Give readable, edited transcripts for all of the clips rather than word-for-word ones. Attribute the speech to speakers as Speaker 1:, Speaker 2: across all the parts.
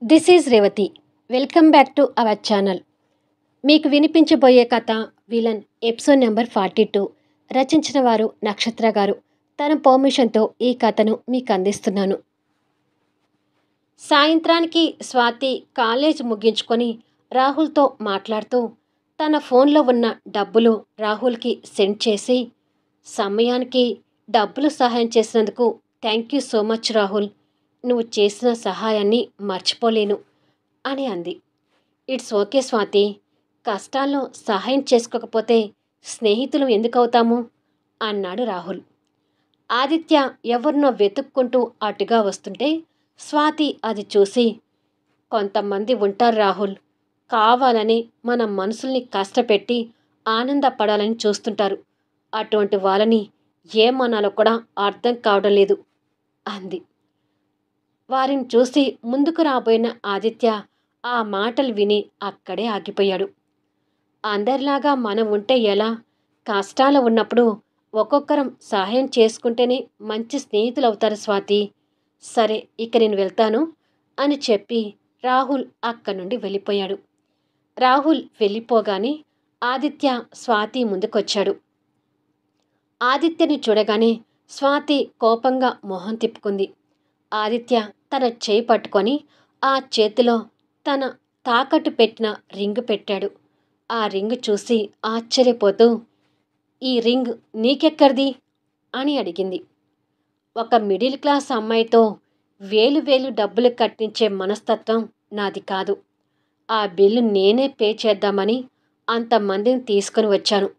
Speaker 1: This is Revathi. Welcome back to our channel. మీకు వినిపించబోయే కథ villain episode number 42. రచించిన వారు నక్షత్ర గారు. తన పర్మిషన్తో ఈ కథను మీకు అందిస్తున్నాను. సాయంత్రానికి స్వాతి కాలేజ్ ముగించుకొని రాహుల్తో మాట్లాడుతూ తన ఫోన్లో ఉన్న డబ్బులు రాహుల్కి సెండ్ చేసి, సమయానికి డబ్బులు సహాయం చేసినందుకు thank you so much Rahul, నువ్వు చేసిన సహాయాన్ని మర్చిపోలేను అని అంది. ఇట్స్ ఓకే స్వాతి, కష్టాల్లో సహాయం చేసుకోకపోతే స్నేహితులు ఎందుకు అవుతాము అన్నాడు రాహుల్. ఆదిత్య ఎవరినో వెతుక్కుంటూ అటుగా వస్తుంటే స్వాతి అది చూసి, కొంతమంది ఉంటారు రాహుల్, కావాలని మన మనసుల్ని కష్టపెట్టి ఆనందపడాలని చూస్తుంటారు. అటువంటి వాళ్ళని ఏమనాలో కూడా అర్థం కావడం లేదు అంది. వారిని చూసి ముందుకు రాబోయిన ఆదిత్య ఆ మాటలు విని అక్కడే ఆగిపోయాడు. అందరిలాగా మనం ఉంటే ఎలా? కష్టాలు ఉన్నప్పుడు ఒక్కొక్కరం సహాయం చేసుకుంటేనే మంచి స్నేహితులు అవుతారు స్వాతి. సరే, ఇక నేను వెళ్తాను అని చెప్పి రాహుల్ అక్కడి నుండి వెళ్ళిపోయాడు. రాహుల్ వెళ్ళిపోగానే ఆదిత్య స్వాతి ముందుకొచ్చాడు. ఆదిత్యని చూడగానే స్వాతి కోపంగా మొహం తిప్పుకుంది. ఆదిత్య తన చేయి పట్టుకొని ఆ చేతిలో తన తాకట్టు పెట్టిన రింగు పెట్టాడు. ఆ రింగు చూసి ఆశ్చర్యపోతూ, ఈ రింగ్ నీకెక్కడిది అని అడిగింది. ఒక మిడిల్ క్లాస్ అమ్మాయితో వేలు వేలు డబ్బులు కట్టించే మనస్తత్వం నాది కాదు. ఆ బిల్లు నేనే పే చేద్దామని అంతమందిని తీసుకుని వచ్చాను.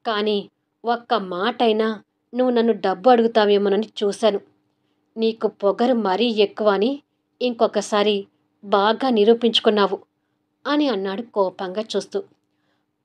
Speaker 1: కానీ ఒక్క మాటైనా నువ్వు నన్ను డబ్బు అడుగుతావేమోనని చూశాను. నీకు పొగరు మరీ ఎక్కువ అని ఇంకొకసారి బాగా నిరూపించుకున్నావు అని అన్నాడు కోపంగా చూస్తూ.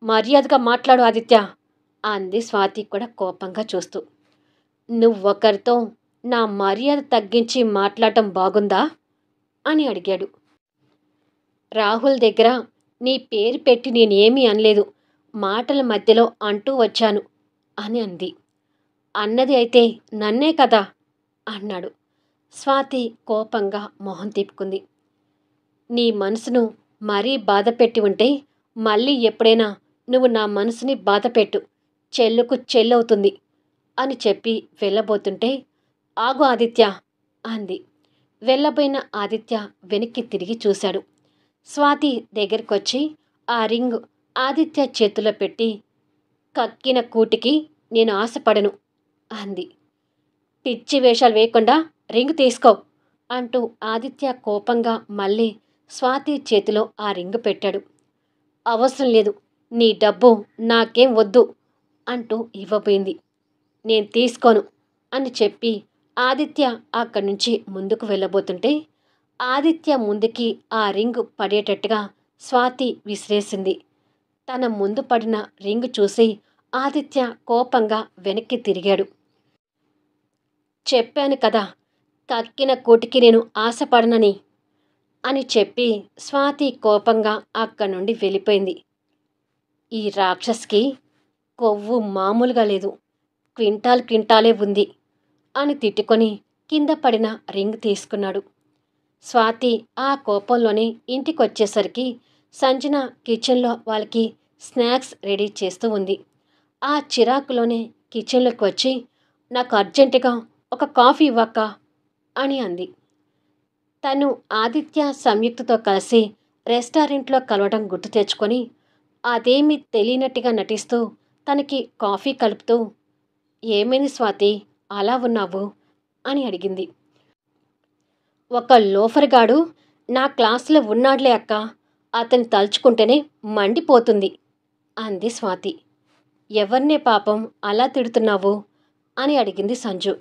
Speaker 1: మర్యాదగా మాట్లాడు ఆదిత్య అంది స్వాతి కూడా కోపంగా చూస్తూ. నువ్వొకరితో నా మర్యాద తగ్గించి మాట్లాడటం బాగుందా అని అడిగాడు. రాహుల్ దగ్గర నీ పేరు పెట్టి నేనేమీ అనలేదు, మాటల మధ్యలో అంటూ వచ్చాను అని అంది. అన్నది అయితే నన్నే కదా అన్నాడు. స్వాతి కోపంగా మొహం తిప్పుకుంది. నీ మనసును మరీ బాధ పెట్టి ఉంటే మళ్ళీ ఎప్పుడైనా నువ్వు నా మనసుని బాధపెట్టు, చెల్లుకు చెల్లవుతుంది అని చెప్పి వెళ్ళబోతుంటే, ఆగు ఆదిత్య అంది. వెళ్ళబోయిన ఆదిత్య వెనక్కి తిరిగి చూశాడు. స్వాతి దగ్గరకొచ్చి ఆ రింగ్ ఆదిత్య చేతిలో పెట్టి, కక్కిన కూటికి నేను ఆశపడను అంది. పిచ్చి వేషాలు వేయకుండా రింగు తీసుకో అంటూ ఆదిత్య కోపంగా మళ్ళీ స్వాతి చేతిలో ఆ రింగు పెట్టాడు. అవసరం లేదు, నీ డబ్బు నాకేం వద్దు అంటూ ఇవ్వబోయింది. నేను తీసుకోను అని చెప్పి ఆదిత్య అక్కడి నుంచి ముందుకు వెళ్ళబోతుంటే, ఆదిత్య ముందుకి ఆ రింగు పడేటట్టుగా స్వాతి విసిరేసింది. తన ముందు పడిన రింగు చూసి ఆదిత్య కోపంగా వెనక్కి తిరిగాడు. చెప్పాను కదా, కక్కిన కూటికి నేను ఆశపడనని అని చెప్పి స్వాతి కోపంగా అక్కడి నుండి వెళ్ళిపోయింది. ఈ రాక్షస్కి కొవ్వు మామూలుగా లేదు, క్వింటాల్ క్వింటాలే ఉంది అని తిట్టుకొని కింద పడిన రింగ్ తీసుకున్నాడు. స్వాతి ఆ కోపంలోనే ఇంటికొచ్చేసరికి సంజన కిచెన్లో వాళ్ళకి స్నాక్స్ రెడీ చేస్తూ ఉంది. ఆ చిరాకులోనే కిచెన్లోకి వచ్చి, నాకు అర్జెంటుగా ఒక కాఫీ ఇవ్వక్క అని అంది. తను ఆదిత్య సంయుక్తతో కలిసి రెస్టారెంట్లో కలవడం గుర్తు తెచ్చుకొని అదేమీ తెలియనట్టుగా నటిస్తూ తనకి కాఫీ కలుపుతూ, ఏమైంది స్వాతి అలా ఉన్నావు అని అడిగింది. ఒక లోఫర్గాడు నా క్లాసులో ఉన్నాడులే అక్క, అతన్ని తలుచుకుంటేనే మండిపోతుంది అంది స్వాతి. ఎవరినే పాపం అలా తిడుతున్నావు అని అడిగింది సంజు.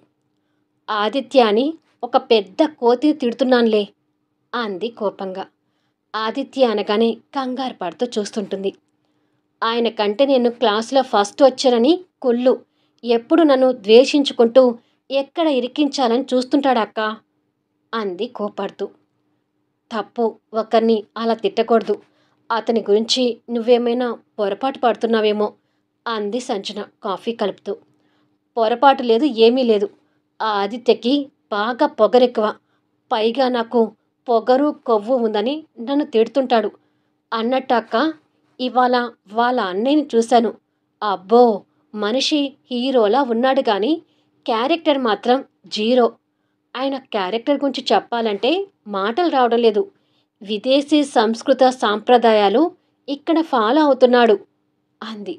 Speaker 1: ఆదిత్య అని ఒక పెద్ద కోతిని తిడుతున్నానులే అంది కోపంగా. ఆదిత్య అనగానే కంగారు పడుతూ చూస్తుంటుంది. ఆయన కంటే నేను క్లాసులో ఫస్ట్ వచ్చానని కుళ్ళు, ఎప్పుడు నన్ను ద్వేషించుకుంటూ ఎక్కడ ఇరికించాలని చూస్తుంటాడక్క అంది కోపడుతూ. తప్పు, ఒకరిని అలా తిట్టకూడదు, అతని గురించి నువ్వేమైనా పొరపాటు పడుతున్నావేమో అంది సంజన కాఫీ కలుపుతూ. పొరపాటు లేదు, ఏమీ లేదు. ఆ ఆదిత్యకి బాగా పొగరెక్కువ, పైగా నాకు పొగరు కొవ్వు ఉందని నన్ను తిడుతుంటాడు. అన్నట్టు అక్క, ఇవాళ వాళ్ళ అన్నయ్యని చూశాను. అబ్బో! మనిషి హీరోలా ఉన్నాడు గాని క్యారెక్టర్ మాత్రం జీరో. ఆయన క్యారెక్టర్ గురించి చెప్పాలంటే మాటలు రావడం లేదు. విదేశీ సంస్కృత సాంప్రదాయాలు ఇక్కడ ఫాలో అవుతున్నాడు అంది.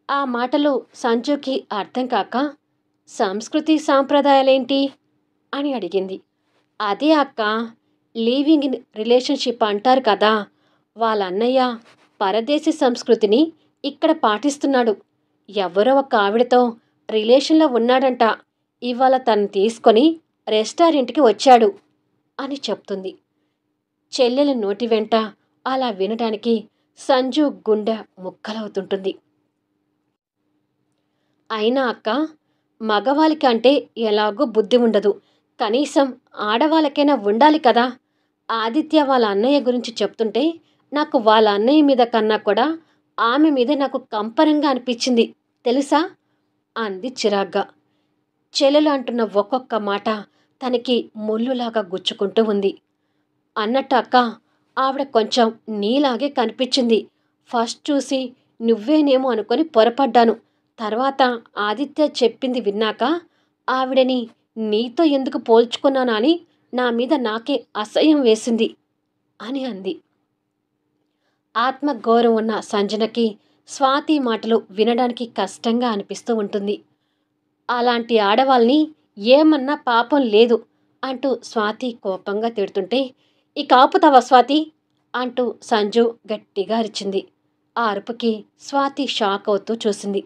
Speaker 1: ఆ మాటలు సంజుకి అర్థం కాక, సంస్కృతి సాంప్రదాయాలేంటి అని అడిగింది. అదే అక్క, లీవింగ్ ఇన్ రిలేషన్షిప్ అంటారు కదా, వాళ్ళ అన్నయ్య పరదేశీ సంస్కృతిని ఇక్కడ పాటిస్తున్నాడు. ఎవరో ఒక ఆవిడతో రిలేషన్లో ఉన్నాడంట. ఇవాళ తను తీసుకొని రెస్టారెంట్కి వచ్చాడు అని చెప్తుంది. చెల్లెల నోటి వెంట అలా వినడానికి సంజు గుండె ముక్కలవుతుంటుంది. అయినా అక్క, మగవాళ్ళకి అంటే ఎలాగో బుద్ధి ఉండదు. కనీసం ఆడవాళ్ళకైనా ఉండాలి కదా. ఆదిత్య వాళ్ళ అన్నయ్య గురించి చెప్తుంటే నాకు వాళ్ళ అన్నయ్య మీద కన్నా కూడా ఆమె మీదే నాకు కంపరంగా అనిపించింది తెలుసా అంది చిరాగ్గా. చెల్లెలు అంటున్న ఒక్కొక్క మాట తనకి ముళ్ళులాగా గుచ్చుకుంటూ ఉంది. అన్నట్టు అక్క, ఆవిడ కొంచెం నీలాగే కనిపించింది. ఫస్ట్ చూసి నువ్వేనేమో అనుకొని పొరపడ్డాను. తర్వాత ఆదిత్య చెప్పింది విన్నాక ఆవిడని నీతో ఎందుకు పోల్చుకున్నానా అని నా మీద నాకే అసహ్యం వేసింది అని అంది. ఆత్మగౌరవం ఉన్న సంజనకి స్వాతి మాటలు వినడానికి కష్టంగా అనిపిస్తూ ఉంటుంది. అలాంటి ఆడవాళ్ళని ఏమన్నా పాపం లేదు అంటూ స్వాతి కోపంగా తిడుతుంటే, ఇక ఆపుతావా స్వాతి అంటూ సంజు గట్టిగా అరిచింది. ఆ అరుపుకి స్వాతి షాక్ అవుతూ చూసింది.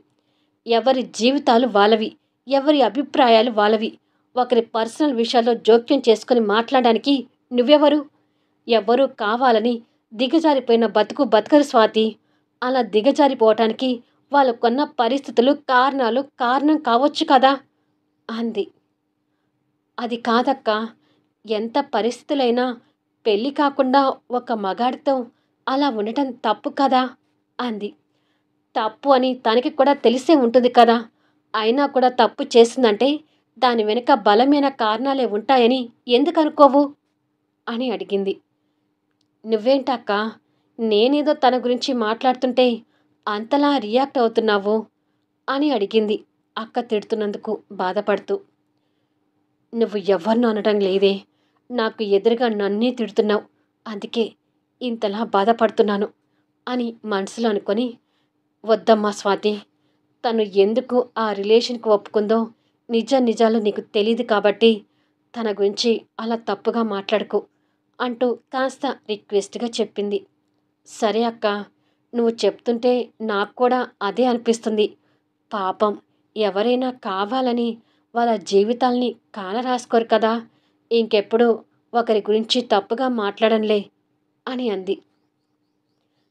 Speaker 1: ఎవరి జీవితాలు వాళ్ళవి, ఎవరి అభిప్రాయాలు వాళ్ళవి. ఒకరి పర్సనల్ విషయాల్లో జోక్యం చేసుకుని మాట్లాడడానికి నువ్వెవరు? ఎవ్వరూ కావాలని దిగజారిపోయిన బతుకు బతకరు స్వాతి. అలా దిగజారిపోవటానికి వాళ్ళకున్న పరిస్థితులు కారణాలు కారణం కావచ్చు కదా అంది. అది కాదక్క, ఎంత పరిస్థితులైనా పెళ్ళి కాకుండా ఒక మగాడితో అలా ఉండటం తప్పు కదా అంది. తప్పు అని తనకి కూడా తెలిసే ఉంటుంది కదా. అయినా కూడా తప్పు చేసిందంటే దాని వెనుక బలమైన కారణాలే ఉంటాయని ఎందుకు అనుకోవు అని అడిగింది. నువ్వేంటక్క, నేనేదో తన గురించి మాట్లాడుతుంటే అంతలా రియాక్ట్ అవుతున్నావు అని అడిగింది అక్క తిడుతున్నందుకు బాధపడుతూ. నువ్వు ఎవరినూ అనడం లేదే, నాకు ఎదురుగా నన్నే తిడుతున్నావు, అందుకే ఇంతలా బాధపడుతున్నాను అని మనసులో అనుకొని, వద్దమ్మా స్వాతి, తను ఎందుకు ఆ రిలేషన్కి ఒప్పుకుందో నిజాలు నీకు తెలియదు కాబట్టి తన గురించి అలా తప్పుగా మాట్లాడుకో అంటూ కాస్త రిక్వెస్ట్గా చెప్పింది. సరే అక్క, నువ్వు చెప్తుంటే నాకు కూడా అదే అనిపిస్తుంది. పాపం, ఎవరైనా కావాలని వాళ్ళ జీవితాల్ని కాలరాసుకోరు కదా. ఇంకెప్పుడు ఒకరి గురించి తప్పుగా మాట్లాడంలే అని అంది.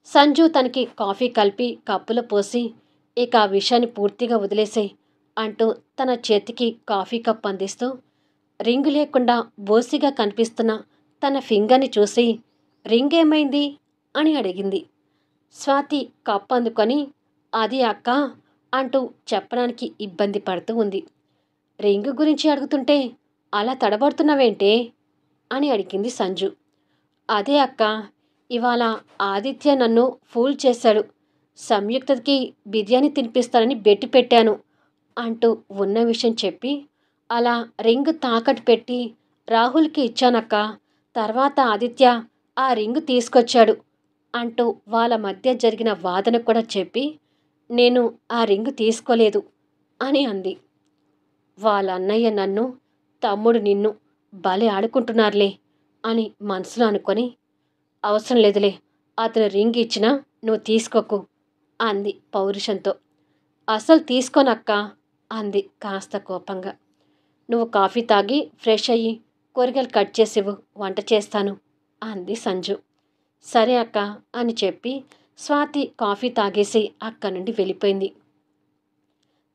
Speaker 1: సంజు తనకి కాఫీ కలిపి కప్పులో పోసి, ఇక ఆ విషయాన్ని పూర్తిగా వదిలేసేయ్ అంటూ తన చేతికి కాఫీ కప్ అందిస్తూ, రింగు లేకుండా బోసిగా కనిపిస్తున్న తన ఫింగర్ని చూసి, రింగ్ ఏమైంది అని అడిగింది. స్వాతి కప్ అందుకొని, అది అక్క అంటూ చెప్పడానికి ఇబ్బంది పడుతూ ఉంది. రింగు గురించి అడుగుతుంటే అలా తడబడుతున్నావేంటే అని అడిగింది సంజు. అదే అక్క, ఇవాళ ఆదిత్య నన్ను ఫూల్ చేశాడు. సంయుక్తకి బిర్యానీ తినిపిస్తానని బెట్టు పెట్టాను అంటూ ఉన్న విషయం చెప్పి, అలా రింగు తాకట్టు పెట్టి రాహుల్కి ఇచ్చానక్క. తర్వాత ఆదిత్య ఆ రింగు తీసుకొచ్చాడు అంటూ వాళ్ళ మధ్య జరిగిన వాదన కూడా చెప్పి, నేను ఆ రింగు తీసుకోలేదు అని అంది. వాళ్ళ అన్నయ్య నన్ను, తమ్ముడు నిన్ను భలే ఆడుకుంటున్నారులే అని మనసులో అనుకొని, అవసరం లేదులే, అతను రింగ్ ఇచ్చినా నువ్వు తీసుకోకు అంది పౌరుషంతో. అసలు తీసుకోనక్క అంది కాస్త కోపంగా. నువ్వు కాఫీ తాగి ఫ్రెష్ అయ్యి కూరగాయలు కట్ చేసివ్వు, వంట చేస్తాను అంది సంజు. సరే అక్క అని చెప్పి స్వాతి కాఫీ తాగేసి అక్కడి నుండి వెళ్ళిపోయింది.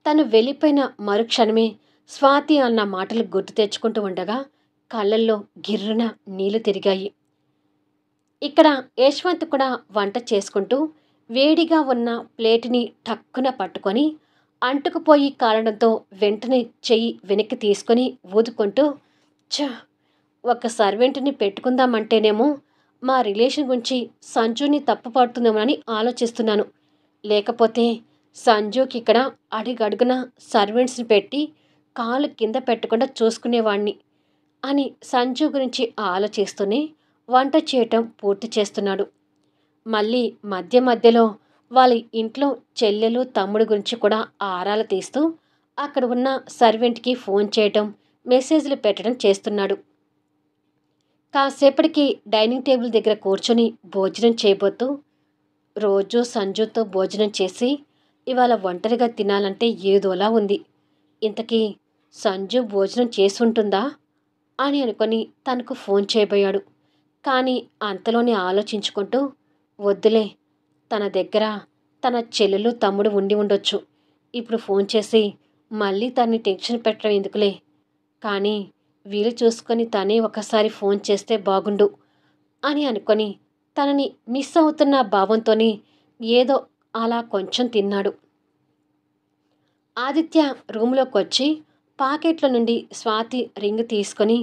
Speaker 1: తను వెళ్ళిపోయిన మరుక్షణమే స్వాతి అన్న మాటలు గుర్తు తెచ్చుకుంటూ ఉండగా కళ్ళల్లో గిర్రున నీళ్లు తిరిగాయి. ఇక్కడ యశ్వంత్ కూడా వంట చేసుకుంటూ వేడిగా ఉన్న ప్లేటుని టక్కున పట్టుకొని అంటుకుపోయి కాలడంతో వెంటనే చెయ్యి వెనక్కి తీసుకొని ఊదుకుంటూ, ఛ, ఒక సర్వెంట్ని పెట్టుకుందామంటేనేమో మా రిలేషన్ గురించి సంజుని తప్పు పడుతుందేమోనని ఆలోచిస్తున్నాను. లేకపోతే సంజుకి ఇక్కడ అడుగడుగున సర్వెంట్స్ని పెట్టి కాలు కింద పెట్టకుండా చూసుకునేవాణ్ణి అని సంజు గురించి ఆలోచిస్తూనే వంట చేయటం పూర్తి చేస్తున్నాడు. మళ్ళీ మధ్య మధ్యలో వాళ్ళ ఇంట్లో చెల్లెలు తమ్ముడు గురించి కూడా ఆరాలు తీస్తూ అక్కడ ఉన్న సర్వెంట్కి ఫోన్ చేయటం, మెసేజ్లు పెట్టడం చేస్తున్నాడు. కాసేపటికి డైనింగ్ టేబుల్ దగ్గర కూర్చొని భోజనం చేయబోతూ, రోజూ సంజుతో భోజనం చేసి ఇవాళ ఒంటరిగా తినాలంటే ఏదోలా ఉంది. ఇంతకీ సంజు భోజనం చేసుంటుందా అని అనుకొని తనకు ఫోన్ చేయబోయాడు. కానీ అంతలోనే ఆలోచించుకుంటూ, వద్దులే, తన దగ్గర తన చెల్లెలు తమ్ముడు ఉండి ఉండొచ్చు. ఇప్పుడు ఫోన్ చేసి మళ్ళీ తనని టెన్షన్ పెట్టడం ఎందుకులే, కానీ వీలు చూసుకొని తనే ఒకసారి ఫోన్ చేస్తే బాగుండు అని అనుకొని తనని మిస్ అవుతున్న భావంతోనే ఏదో అలా కొంచెం తిన్నాడు. ఆదిత్య రూమ్లోకి వచ్చి పాకెట్లో నుండి స్వాతి రింగ్ తీసుకొని,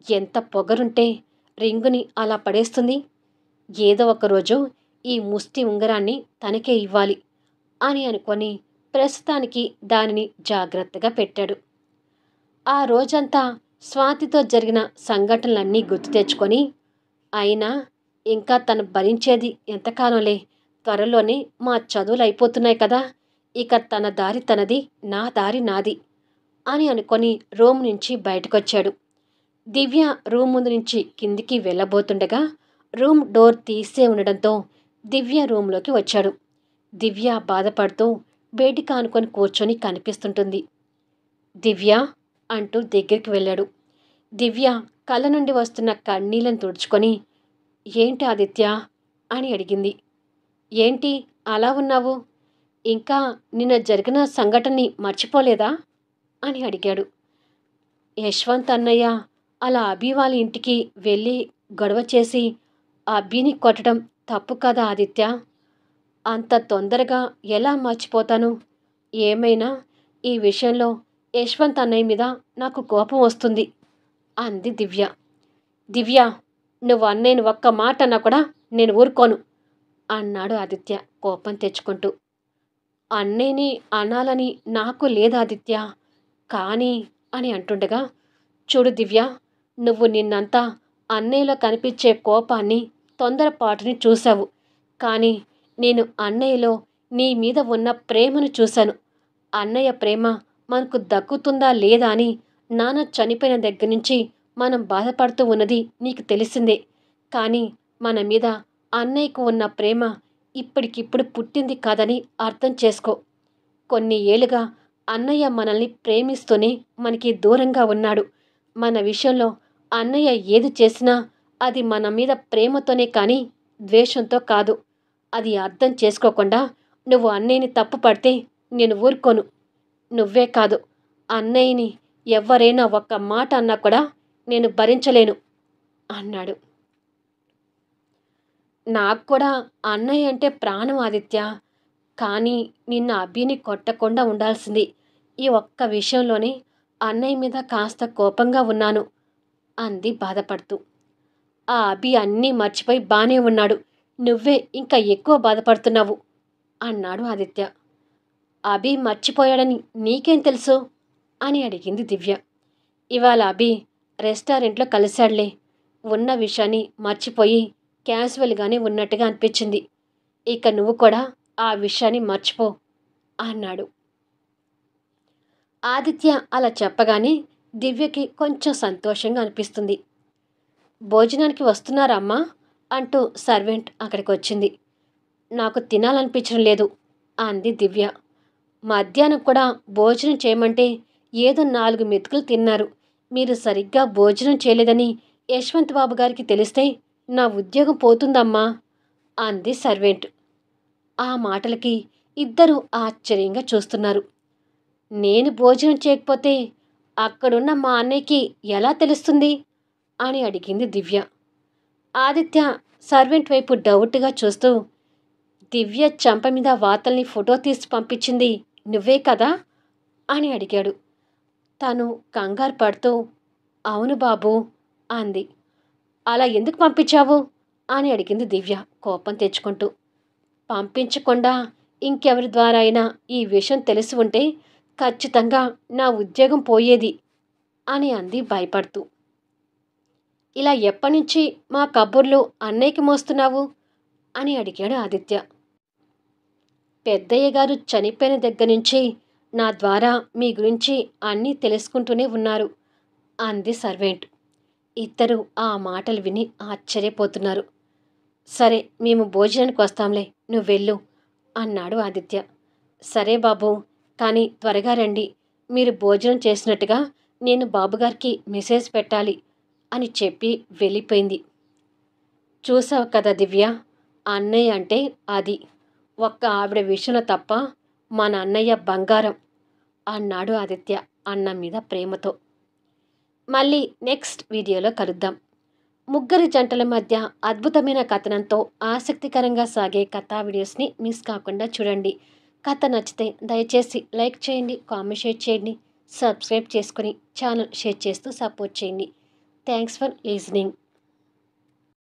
Speaker 1: ఎంత పొగరుంటే రింగుని అలా పడేస్తుంది, ఏదో ఒకరోజు ఈ ముష్టి ఉంగరాన్ని తనకే ఇవ్వాలి అని అనుకొని ప్రస్తుతానికి దానిని జాగ్రత్తగా పెట్టాడు. ఆ రోజంతా స్వాతితో జరిగిన సంఘటనలన్నీ గుర్తు తెచ్చుకొని, అయినా ఇంకా తను భరించేది ఎంతకాలంలే, త్వరలోనే మా చదువులు అయిపోతున్నాయి కదా, ఇక తన దారి తనది, నా దారి నాది అని అనుకొని రూమ్ నుంచి బయటకొచ్చాడు. దివ్య రూమ్ ముందు నుంచి కిందికి వెళ్ళబోతుండగా రూమ్ డోర్ తీసే ఉండడంతో దివ్య రూమ్లోకి వచ్చాడు. దివ్య బాధపడుతూ బయటికి ఆనుకొని కూర్చొని కనిపిస్తుంటుంది. దివ్య అంటూ దగ్గరికి వెళ్ళాడు. దివ్య కళ్ళ నుండి వస్తున్న కన్నీళ్లను తుడుచుకొని, ఏంటి ఆదిత్య అని అడిగింది. ఏంటి అలా ఉన్నావు, ఇంకా నిన్న జరిగిన సంఘటనని మర్చిపోలేదా అని అడిగాడు. యశ్వంత్ అన్నయ్య అలా అభి వాళ్ళ ఇంటికి వెళ్ళి గొడవ చేసి అభిని కొట్టడం తప్పు కదా ఆదిత్య, అంత తొందరగా ఎలా మర్చిపోతాను, ఏమైనా ఈ విషయంలో యశ్వంత్ అన్నయ్య మీద నాకు కోపం వస్తుంది అంది దివ్య. దివ్య, నువ్వు అన్నయ్యను ఒక్క మాట అన్నా కూడా నేను ఊరుకోను అన్నాడు ఆదిత్య కోపం తెచ్చుకుంటూ. అన్నయ్యని అనాలని నాకు లేదాదిత్య, కానీ అని అంటుండగా, చూడు దివ్య, నువ్వు నిన్నంతా అన్నయ్యలో కనిపించే కోపాన్ని, తొందరపాటుని చూశావు, కానీ నేను అన్నయ్యలో నీ మీద ఉన్న ప్రేమను చూశాను. అన్నయ్య ప్రేమ మనకు దక్కుతుందా లేదా అని నాన్న చనిపోయిన దగ్గర నుంచి మనం బాధపడుతూ ఉన్నది నీకు తెలిసిందే, కానీ మన మీద అన్నయ్యకు ఉన్న ప్రేమ ఇప్పటికిప్పుడు పుట్టింది కాదని అర్థం చేసుకో. కొన్ని ఏళ్ళుగా అన్నయ్య మనల్ని ప్రేమిస్తూనే మనకి దూరంగా ఉన్నాడు. మన విషయంలో అన్నయ్య ఏది చేసినా అది మన మీద ప్రేమతోనే కానీ ద్వేషంతో కాదు. అది అర్థం చేసుకోకుండా నువ్వు అన్నయ్యని తప్పు పడితే నేను ఊరుకోను. నువ్వే కాదు, అన్నయ్యని ఎవ్వరైనా ఒక్క మాట అన్నా కూడా నేను భరించలేను అన్నాడు. నాకు కూడా అన్నయ్య అంటే ప్రాణం ఆదిత్య, కానీ నిన్న అభిని కొట్టకుండా ఉండాల్సింది. ఈ ఒక్క విషయంలోనే అన్నయ్య మీద కాస్త కోపంగా ఉన్నాను అంది బాధపడుతూ. ఆ అభి అన్నీ మర్చిపోయి బానే ఉన్నాడు, నువ్వే ఇంకా ఎక్కువ బాధపడుతున్నావు అన్నాడు ఆదిత్య. అభి మర్చిపోయాడని నీకేం తెలుసు అని అడిగింది దివ్య. ఇవాళ అభి రెస్టారెంట్లో కలిశాడులే, ఉన్న విషయాన్ని మర్చిపోయి క్యాజువల్గానే ఉన్నట్టుగా అనిపించింది. ఇక నువ్వు కూడా ఆ విషయాన్ని మర్చిపో అన్నాడు. ఆదిత్య అలా చెప్పగానే దివ్యకి కొంచెం సంతోషంగా అనిపిస్తుంది. భోజనానికి వస్తున్నారా అమ్మా అంటూ సర్వెంట్ అక్కడికి వచ్చింది. నాకు తినాలనిపించడం లేదు అంది దివ్య. మధ్యాహ్నం కూడా భోజనం చేయమంటే ఏదో 4 మెతుకులు తిన్నారు. మీరు సరిగ్గా భోజనం చేయలేదని యశ్వంత్ బాబు గారికి తెలిస్తే నా ఉద్యోగం పోతుందమ్మా అంది సర్వెంట్. ఆ మాటలకి ఇద్దరూ ఆశ్చర్యంగా చూస్తున్నారు. నేను భోజనం చేయకపోతే అక్కడున్న మా అన్నయ్యకి ఎలా తెలుస్తుంది అని అడిగింది దివ్య. ఆదిత్య సర్వెంట్ వైపు డౌట్గా చూస్తూ, దివ్య చంప మీద వాతల్ని ఫోటో తీసి పంపించింది నువ్వే కదా అని అడిగాడు. తను కంగారు పడుతూ, అవును బాబు అంది. అలా ఎందుకు పంపించావు అని అడిగింది దివ్య కోపం తెచ్చుకుంటూ. పంపించకుండా ఇంకెవరి ద్వారా అయినా ఈ విషయం తెలిసి ఉంటే ఖచ్చితంగా నా ఉద్యోగం పోయేది అని అంది భయపడుతూ. ఇలా ఎప్పటినుంచి మా కబుర్లు అన్నయ్యకి మోస్తున్నావు అని అడిగాడు ఆదిత్య. పెద్దయ్య గారు చనిపోయిన దగ్గర నుంచి నా ద్వారా మీ గురించి అన్నీ తెలుసుకుంటూనే ఉన్నారు అంది సర్వెంట్. ఇద్దరు ఆ మాటలు విని ఆశ్చర్యపోతున్నారు. సరే మేము భోజనానికి వస్తాంలే, నువ్వు వెళ్ళు అన్నాడు ఆదిత్య. సరే బాబు, కానీ త్వరగా రండి, మీరు భోజనం చేసినట్టుగా నేను బాబుగారికి మెసేజ్ పెట్టాలి అని చెప్పి వెళ్ళిపోయింది. చూసావు కదా దివ్య, అన్నయ్య అంటే అది. ఒక్క ఆవిడ విషయంలో తప్ప మన అన్నయ్య బంగారం అన్నాడు ఆదిత్య అన్నం మీద ప్రేమతో. మళ్ళీ నెక్స్ట్ వీడియోలో కలుద్దాం. ముగ్గురు జంటల మధ్య అద్భుతమైన కథనంతో ఆసక్తికరంగా సాగే కథా వీడియోస్ని మిస్ కాకుండా చూడండి. కథ నచ్చితే దయచేసి లైక్ చేయండి, కామెంట్ షేర్ చేయండి, సబ్స్క్రైబ్ చేసుకుని ఛానల్ షేర్ చేస్తూ సపోర్ట్ చేయండి. Thanks for listening.